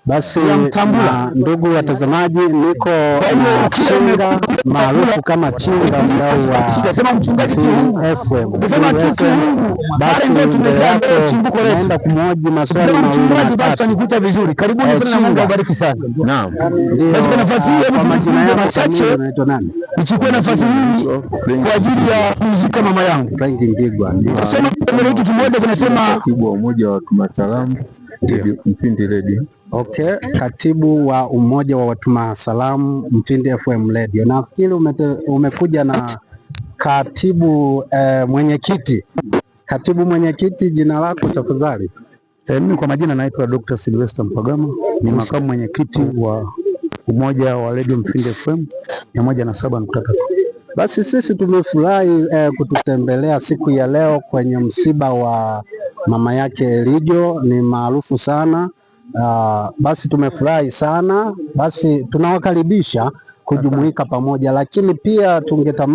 Basi ndugu watazamaji, niko na Chinga maarufu kama Chinga, mdau wa FM. Basi mbele yako naenda kumhoji maswali mawili matatu. Karibuni sana, Mungu awabariki sana. Naam, ndio. Kwa majina yako machache, unaitwa nani? Nichukue nafasi hii kwa ajili ya kumzika mama yangu Frank Ngigwa. Ndio. Nasema kitu kimoja, kinasema katibu wa umoja wa watuma salamu Mpindi Radio. Okay, katibu wa umoja wa watuma salamu Mpindi FM Radio. Nafikiri umekuja na katibu mwenyekiti. Katibu mwenyekiti, jina lako tafadhali? Mimi kwa majina naitwa Dr. Sylvester Mpagama, ni makamu mwenyekiti wa umoja wa Radio Mpindi FM 107.3. Basi sisi tumefurahi kututembelea siku ya leo kwenye msiba wa mama yake Elijo, ni maarufu sana. Basi tumefurahi sana. Basi tunawakaribisha kujumuika pamoja, lakini pia tungetamani